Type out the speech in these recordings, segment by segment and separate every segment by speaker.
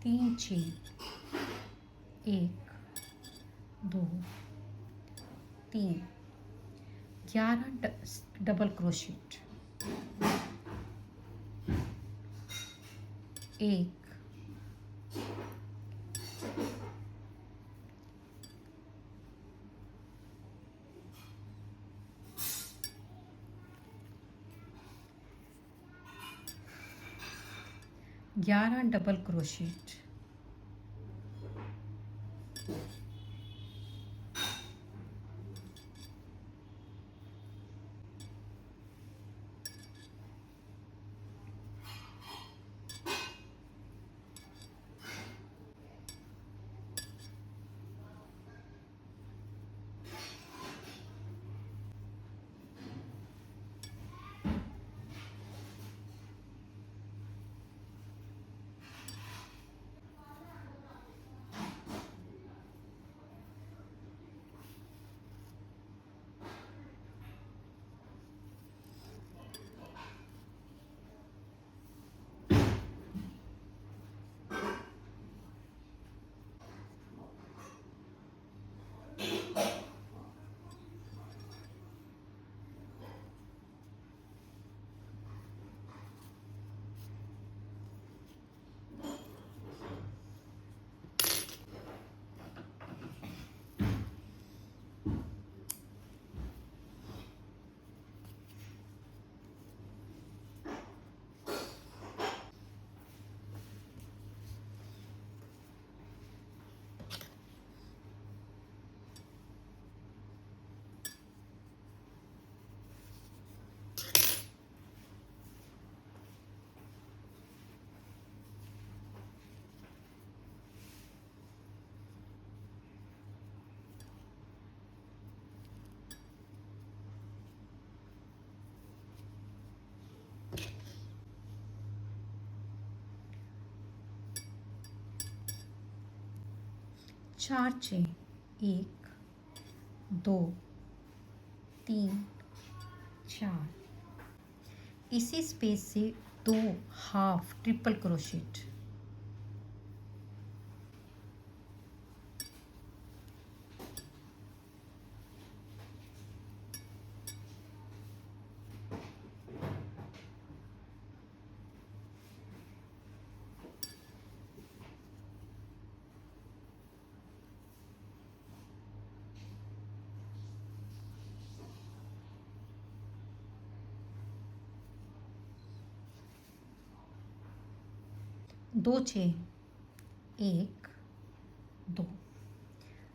Speaker 1: 3 chain, 1 2 3, 11 double crochet, 1 11 double crochet, 4 chain, 1 2 3 4, इसी space से 2 half triple crochet, 2 chain, 1 2।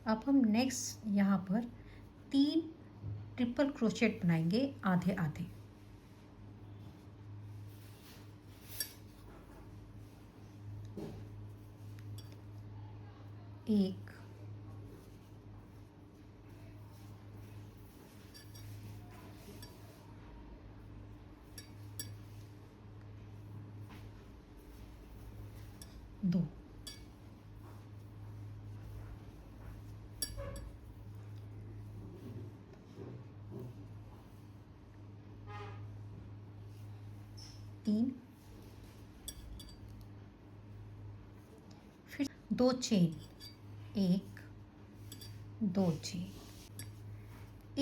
Speaker 1: अब हम नेक्स्ट यहाँ पर 3 ट्रिपल क्रोशेट बनाएंगे आधे आधे, 1 2, 3, फिर 2 चेन, 1 2 चेन,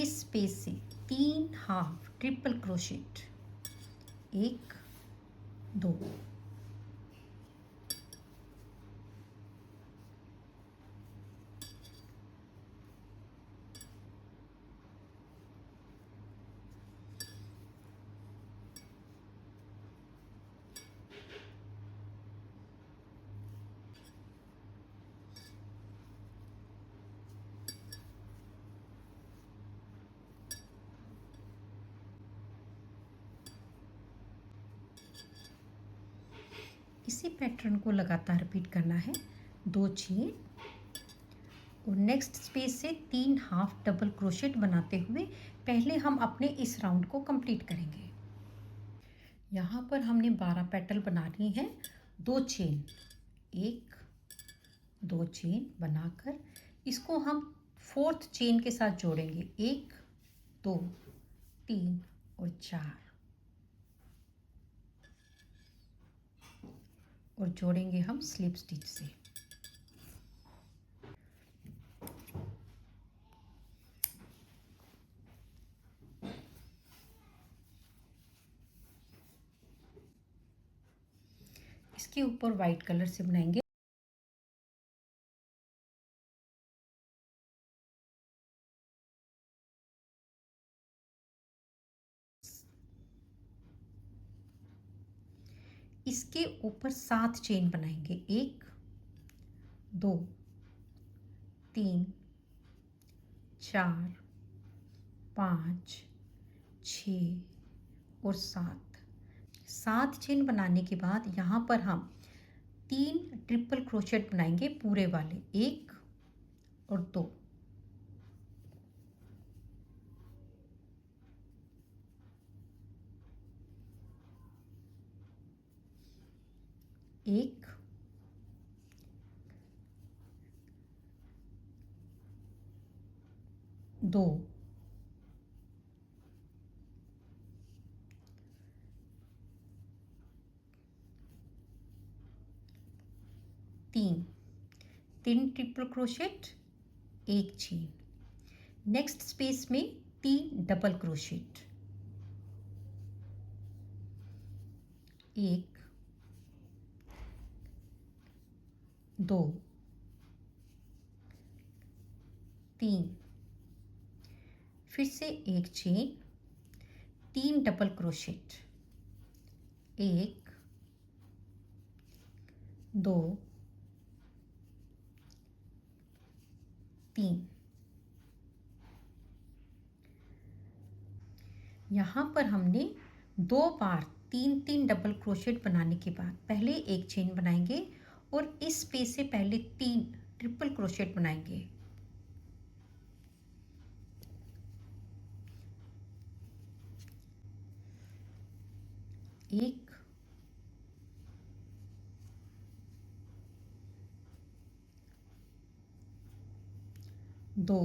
Speaker 1: इस स्पेस से 3 हाफ ट्रिपल क्रोशेट, 1 2, इसी पैटर्न को लगातार रिपीट करना है। 2 चेन और नेक्स्ट स्पेस से 3 हाफ डबल क्रोशेट बनाते हुए पहले हम अपने इस राउंड को कंप्लीट करेंगे। यहाँ पर हमने 12 पेटल बनानी है। 2 चेन, 1 2 चेन बनाकर इसको हम 4th चेन के साथ जोड़ेंगे। 1 2 3 और 4, और जोड़ेंगे हम स्लिप स्टिच से। इसके ऊपर वाइट कलर से बनाएंगे। इसके ऊपर 7 चेन बनाएंगे, 1 2 3 4 5 6 और 7 चेन बनाने के बाद यहाँ पर हम 3 ट्रिपल क्रोशेट बनाएंगे पूरे वाले, 1 और 2। एक, 2, 3, 3 triple crochet, 1 chain. Next space में 3 डबल क्रोशेट, 1 2 3, फिर से 1 चेन, 3 डबल क्रोशेट, 1 2 3। यहाँ पर हमने 2 बार 3 डबल क्रोशेट बनाने के बाद पहले 1 चेन बनाएंगे और इस स्पेस से पहले 3 ट्रिपल क्रोशेट बनाएंगे। 1 2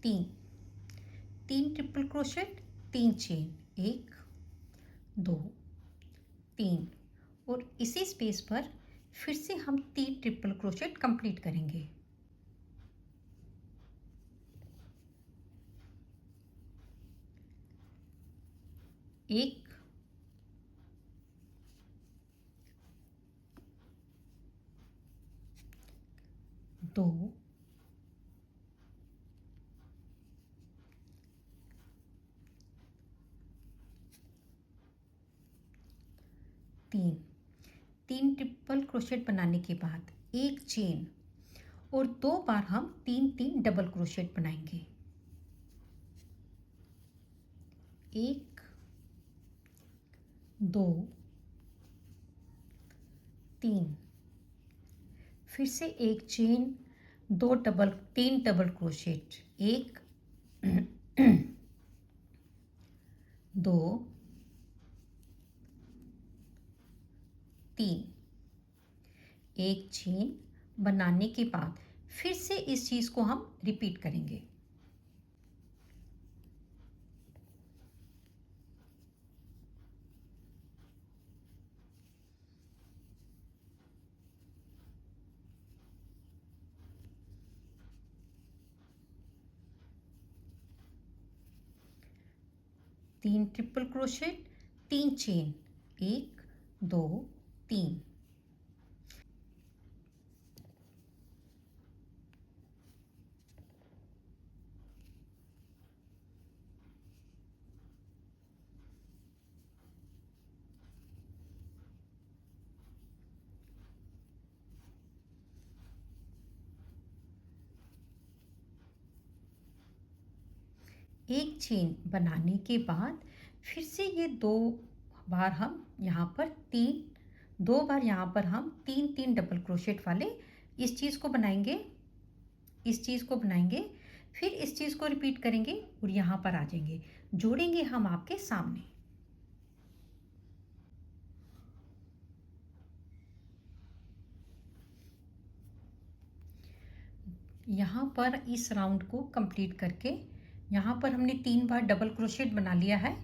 Speaker 1: 3, 3 ट्रिपल क्रोशेट, 3 चेन, 1 2 3 और इसी स्पेस पर फिर से हम 3 ट्रिपल क्रोशेट कंप्लीट करेंगे। 1 2 3, 3 ट्रिपल क्रोशेट बनाने के बाद 1 चेन और 2 बार हम 3 डबल क्रोशेट बनाएंगे। 1 2 3, फिर से 1 चेन, 3 डबल क्रोशेट, 1 2 3, 1 चेन बनाने के बाद फिर से इस चीज को हम रिपीट करेंगे। तीन ट्रिपल क्रोशेट, 3 चेन, 1 2 3। एक चेन बनाने के बाद फिर से ये 2 बार हम यहाँ पर 2 बार यहाँ पर हम 3 डबल क्रोशेट वाले इस चीज़ को बनाएंगे, इस चीज़ को बनाएंगे, फिर इस चीज़ को रिपीट करेंगे और यहाँ पर आ जाएंगे, जोड़ेंगे हम आपके सामने। यहाँ पर इस राउंड को कंप्लीट करके यहाँ पर हमने 3 बार डबल क्रोशेट बना लिया है।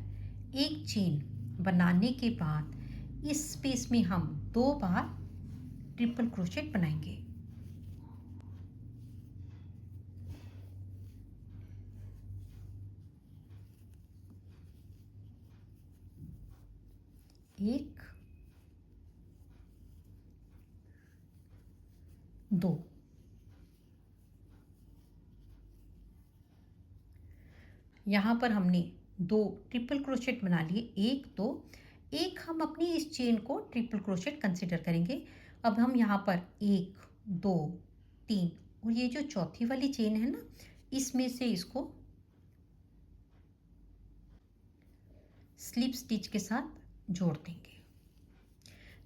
Speaker 1: एक चेन बनाने के बाद इस स्पेस में हम 2 बार ट्रिपल क्रोशेट बनाएंगे। एक, 2। यहाँ पर हमने 2 ट्रिपल क्रोशेट बना लिए, 1, 2। एक हम अपनी इस चेन को ट्रिपल क्रोशेट कंसिडर करेंगे। अब हम यहाँ पर 1, 2, 3 और ये जो चौथी वाली चेन है ना, इसमें से इसको स्लिप स्टिच के साथ जोड़ देंगे।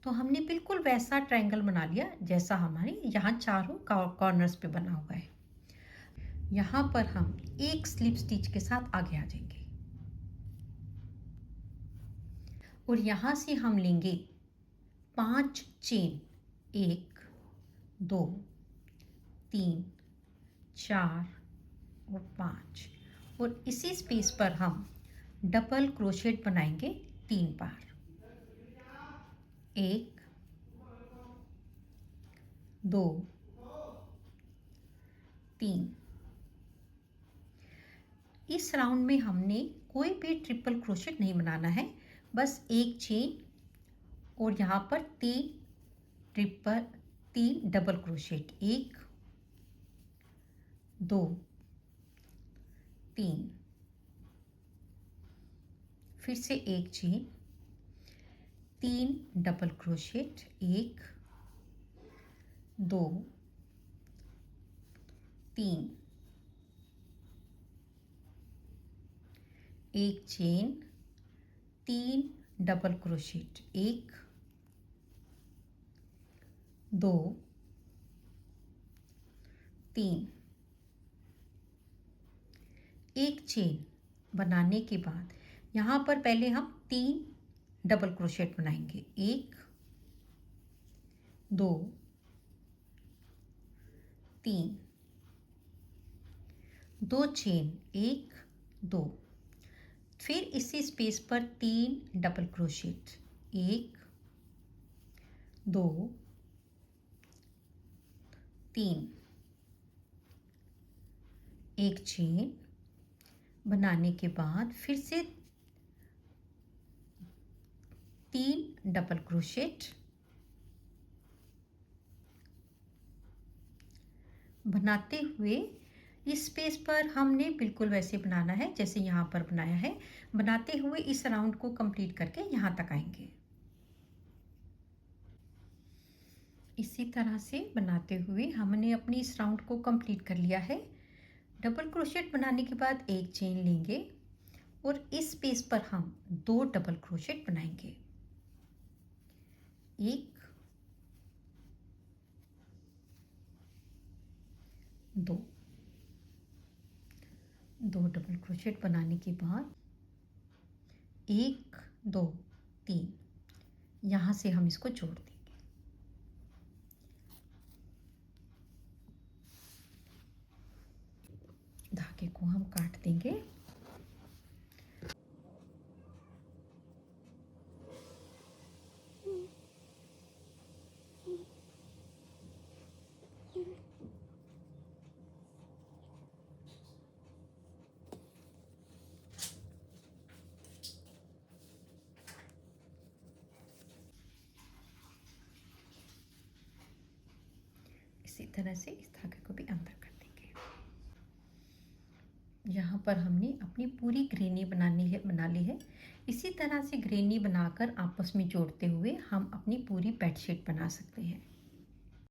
Speaker 1: तो हमने बिल्कुल वैसा ट्रायंगल बना लिया जैसा हमारे यहाँ चारों कॉर्नर्स पे बना हुआ है। यहाँ पर हम एक स्लिप स्टिच के साथ आगे आ जाएंगे और यहाँ से हम लेंगे 5 चेन, 1, 2, 3, 4 और 5 और इसी स्पेस पर हम डबल क्रोशेट बनाएंगे 3 बार। 1, 2, 3। इस राउंड में हमने कोई भी ट्रिपल क्रोशेट नहीं बनाना है, बस एक चेन और यहाँ पर 3 डबल क्रोशेट। 1, 2, 3। फिर से एक चेन, 3 डबल क्रोशेट। 1, 2, 3। एक चेन, 3 डबल क्रोशेट। 1, 2, 3। एक चेन बनाने के बाद यहाँ पर पहले हम 3 डबल क्रोशेट बनाएंगे। 1, 2, 3। 2 चेन, 1, 2। फिर इसी स्पेस पर 3 डबल क्रोशेट। 1, 2, 3। एक चेन बनाने के बाद फिर से 3 डबल क्रोशेट बनाते हुए इस स्पेस पर हमने बिल्कुल वैसे बनाना है जैसे यहाँ पर बनाया है। बनाते हुए इस राउंड को कंप्लीट करके यहाँ तक आएंगे। इसी तरह से बनाते हुए हमने अपनी इस राउंड को कंप्लीट कर लिया है। डबल क्रोशेट बनाने के बाद एक चेन लेंगे और इस स्पेस पर हम 2 डबल क्रोशेट बनाएंगे। 1, 2। 2 डबल क्रोशेट बनाने के बाद 1, 2, 3 यहाँ से हम इसको जोड़ देंगे। धागे को हम काट देंगे। इसी तरह से इस धागे को भी अंदर कर देंगे। यहाँ पर हमने अपनी पूरी ग्रेनी बना ली है। इसी तरह से ग्रेनी बनाकर आपस में जोड़ते हुए हम अपनी पूरी बेडशीट बना सकते हैं।